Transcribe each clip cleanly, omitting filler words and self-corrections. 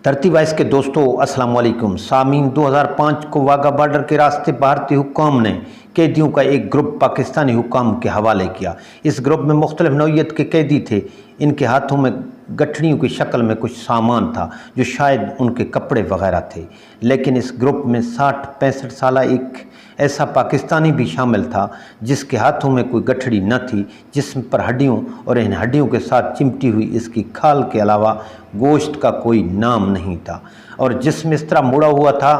धरती वाइस के दोस्तों अस्सलाम वालेकुम सामीन। 2005 को वाघा बॉर्डर के रास्ते भारतीय हुक्काम ने कैदियों का एक ग्रुप पाकिस्तानी हुक्काम के हवाले किया। इस ग्रुप में मुख्तलिफ नौइयत के कैदी थे। इनके हाथों में गठड़ियों की शक्ल में कुछ सामान था जो शायद उनके कपड़े वगैरह थे, लेकिन इस ग्रुप में 60-65 साल एक ऐसा पाकिस्तानी भी शामिल था जिसके हाथों में कोई गठड़ी न थी, जिस्म पर हड्डियों और इन हड्डियों के साथ चिमटी हुई इसकी खाल के अलावा गोश्त का कोई नाम नहीं था, और जिस्म इस तरह मुड़ा हुआ था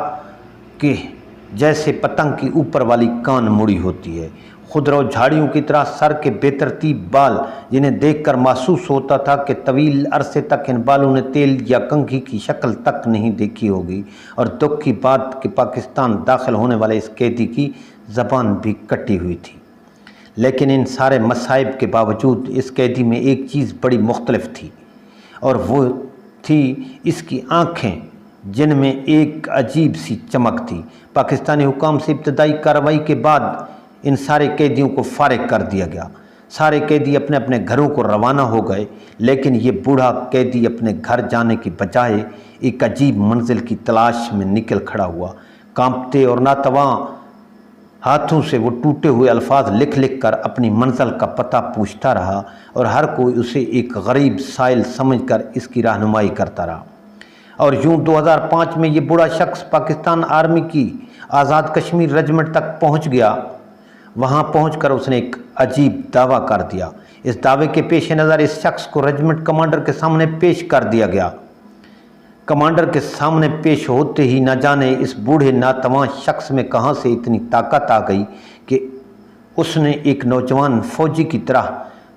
कि जैसे पतंग की ऊपर वाली कान मुड़ी होती है। खुदरो झाड़ियों की तरह सर के बेतरतीब बाल, जिन्हें देखकर महसूस होता था कि तवील अरसे तक इन बालों ने तेल या कंघी की शक्ल तक नहीं देखी होगी। और दुख की बात कि पाकिस्तान दाखिल होने वाले इस कैदी की ज़बान भी कटी हुई थी। लेकिन इन सारे मसाइब के बावजूद इस कैदी में एक चीज़ बड़ी मुख्तलिफ थी, और वो थी इसकी आँखें, जिनमें एक अजीब सी चमक थी। पाकिस्तानी हुकाम से इब्तदाई कार्रवाई के बाद इन सारे कैदियों को फारिग कर दिया गया। सारे कैदी अपने अपने घरों को रवाना हो गए, लेकिन ये बूढ़ा कैदी अपने घर जाने की बजाय एक अजीब मंजिल की तलाश में निकल खड़ा हुआ। कांपते और नातवा हाथों से वो टूटे हुए अल्फाज लिख लिख कर अपनी मंजिल का पता पूछता रहा, और हर कोई उसे एक गरीब साइल समझकर इसकी रहनुमाई करता रहा। और यूं 2005 में ये बूढ़ा शख्स पाकिस्तान आर्मी की आज़ाद कश्मीर रेजिमेंट तक पहुंच गया। वहां पहुंचकर उसने एक अजीब दावा कर दिया। इस दावे के पेश नज़र इस शख्स को रेजिमेंट कमांडर के सामने पेश कर दिया गया। कमांडर के सामने पेश होते ही न जाने इस बूढ़े नातवां शख्स में कहां से इतनी ताकत आ गई कि उसने एक नौजवान फौजी की तरह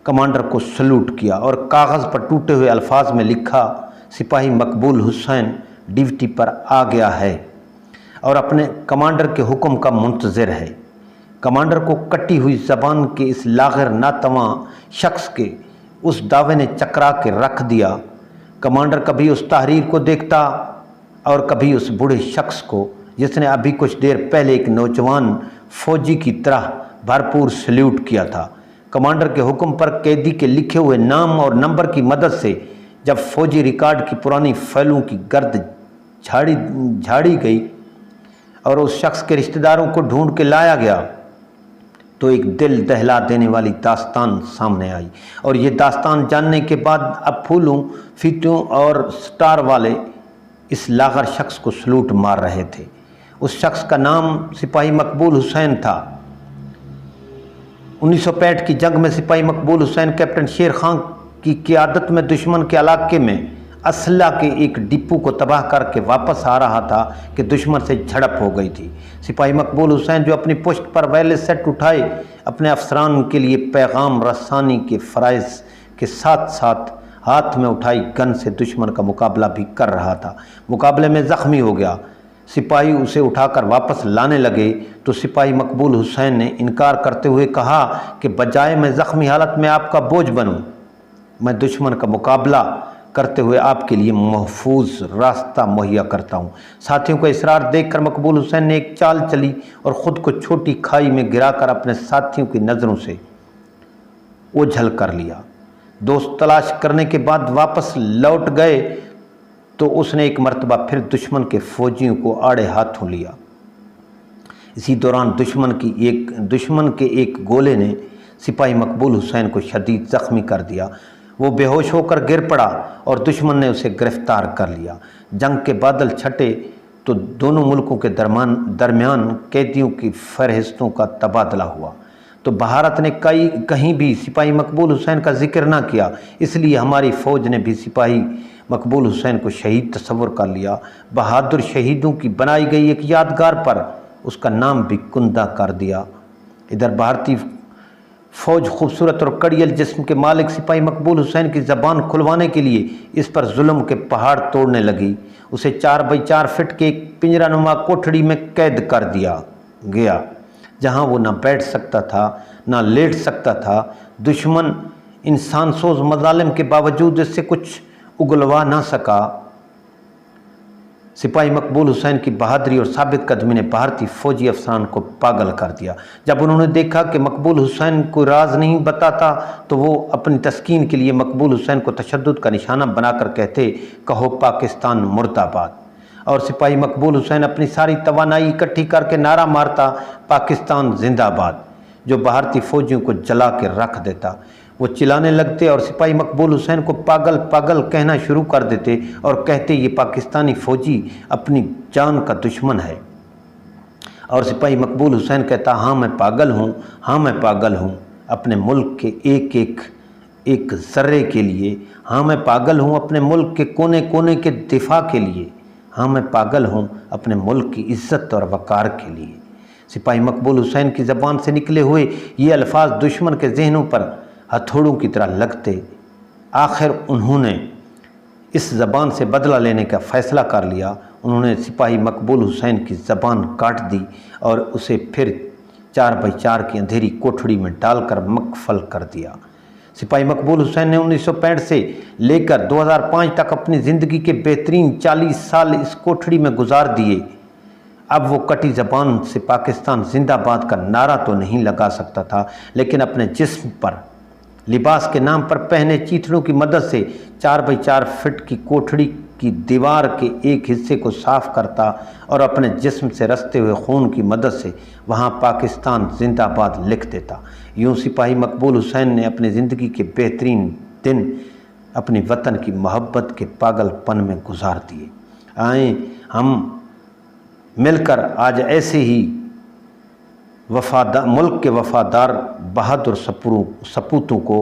कमांडर को सल्यूट किया और कागज़ पर टूटे हुए अल्फाज में लिखा, सिपाही मकबूल हुसैन ड्यूटी पर आ गया है और अपने कमांडर के हुक्म का मुंतज़िर है। कमांडर को कटी हुई ज़बान के इस लाग़िर नातवां शख्स के उस दावे ने चकरा के रख दिया। कमांडर कभी उस तहरीर को देखता और कभी उस बूढ़े शख्स को, जिसने अभी कुछ देर पहले एक नौजवान फौजी की तरह भरपूर सल्यूट किया था। कमांडर के हुक्म पर कैदी के लिखे हुए नाम और नंबर की मदद से जब फौजी रिकॉर्ड की पुरानी फाइलों की गर्द झाड़ी गई और उस शख्स के रिश्तेदारों को ढूंढ के लाया गया, तो एक दिल दहला देने वाली दास्तान सामने आई। और ये दास्तान जानने के बाद अब फूलों, फीतों और स्टार वाले इस लाग़र शख्स को सलूट मार रहे थे। उस शख्स का नाम सिपाही मकबूल हुसैन था। 1965 की जंग में सिपाही मकबूल हुसैन कैप्टन शेर खान की क़ियादत में दुश्मन के इलाके में असला के एक डिपो को तबाह करके वापस आ रहा था कि दुश्मन से झड़प हो गई थी। सिपाही मकबूल हुसैन, जो अपनी पुश्त पर वैले सेट उठाए अपने अफसरान के लिए पैगाम रसानी के फ़राइज़ के साथ साथ हाथ में उठाई गन से दुश्मन का मुकाबला भी कर रहा था, मुकाबले में ज़ख्मी हो गया। सिपाही उसे उठाकर वापस लाने लगे तो सिपाही मकबूल हुसैन ने इनकार करते हुए कहा कि बजाय मैं ज़ख्मी हालत में आपका बोझ बनूं, मैं दुश्मन का मुकाबला करते हुए आपके लिए महफूज रास्ता मुहैया करता हूँ। साथियों का इसरार देखकर मकबूल हुसैन ने एक चाल चली और ख़ुद को छोटी खाई में गिराकर अपने साथियों की नज़रों से ओझल कर लिया। दोस्त तलाश करने के बाद वापस लौट गए तो उसने एक मरतबा फिर दुश्मन के फौजियों को आड़े हाथों लिया। इसी दौरान दुश्मन के एक गोले ने सिपाही मकबूल हुसैन को शदीद ज़ख्मी कर दिया। वो बेहोश होकर गिर पड़ा और दुश्मन ने उसे गिरफ्तार कर लिया। जंग के बादल छटे तो दोनों मुल्कों के दरमियान कैदियों की फहरिस्तों का तबादला हुआ, तो भारत ने कहीं भी सिपाही मकबूल हुसैन का जिक्र ना किया। इसलिए हमारी फ़ौज ने भी सिपाही मकबूल हुसैन को शहीद तस्वर कर लिया। बहादुर शहीदों की बनाई गई एक यादगार पर उसका नाम भी कुंदा कर दिया। इधर भारतीय फ़ौज खूबसूरत और कड़ियल जिस्म के मालिक सिपाही मकबूल हुसैन की ज़बान खुलवाने के लिए इस पर जुल्म के पहाड़ तोड़ने लगी। उसे 4x4 फिट के एक पिंजरानुमा कोठड़ी में कैद कर दिया गया, जहां वो ना बैठ सकता था ना लेट सकता था। दुश्मन इंसानसोज मज़ालिम के बावजूद इससे कुछ उगलवा ना सका। सिपाही मकबूल हुसैन की बहादुरी और साबित कदमी ने भारतीय फौजी अफसरान को पागल कर दिया। जब उन्होंने देखा कि मकबूल हुसैन को राज नहीं बताता तो वो अपनी तस्कीन के लिए मकबूल हुसैन को तशद्दुद का निशाना बनाकर कहते, कहो पाकिस्तान मुर्दाबाद। और सिपाही मकबूल हुसैन अपनी सारी तवानाई इकट्ठी करके नारा मारता, पाकिस्तान जिंदाबाद, जो भारतीय फौजियों को जला के रख देता। वो चिल्लाने लगते और सिपाही मकबूल हुसैन को पागल पागल कहना शुरू कर देते और कहते, ये पाकिस्तानी फ़ौजी अपनी जान का दुश्मन है। और सिपाही मकबूल हुसैन कहता, हाँ मैं पागल हूँ, हाँ मैं पागल हूँ अपने मुल्क के एक ज़र्रे के लिए, हाँ मैं पागल हूँ अपने मुल्क के कोने कोने के दिफा के लिए, हाँ मैं पागल हूँ अपने मुल्क की इज़्ज़त और वक़ार के लिए। सिपाही मकबूल हुसैन की ज़बान से निकले हुए ये अल्फाज दुश्मन के जहनों पर हथौड़ों की तरह लगते। आखिर उन्होंने इस ज़बान से बदला लेने का फ़ैसला कर लिया। उन्होंने सिपाही मकबूल हुसैन की ज़बान काट दी और उसे फिर 4x4 की अंधेरी कोठड़ी में डालकर मकफल कर दिया। सिपाही मकबूल हुसैन ने 1965 से लेकर 2005 तक अपनी ज़िंदगी के बेहतरीन 40 साल इस कोठड़ी में गुजार दिए। अब वो कटी ज़बान से पाकिस्तान जिंदाबाद का नारा तो नहीं लगा सकता था, लेकिन अपने जिस्म पर लिबास के नाम पर पहने चीथड़ों की मदद से 4x4 फीट की कोठड़ी की दीवार के एक हिस्से को साफ करता और अपने जिस्म से रसते हुए खून की मदद से वहाँ पाकिस्तान जिंदाबाद लिख देता। यूँ सिपाही मकबूल हुसैन ने अपनी ज़िंदगी के बेहतरीन दिन अपने वतन की मोहब्बत के पागलपन में गुजार दिए। आए हम मिलकर आज ऐसे ही मुल्क के वफ़ादार बहादुर सपूतों को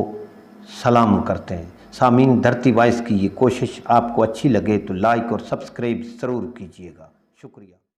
सलाम करते हैं। सामीन, धरती वॉइस की ये कोशिश आपको अच्छी लगे तो लाइक और सब्सक्राइब ज़रूर कीजिएगा। शुक्रिया।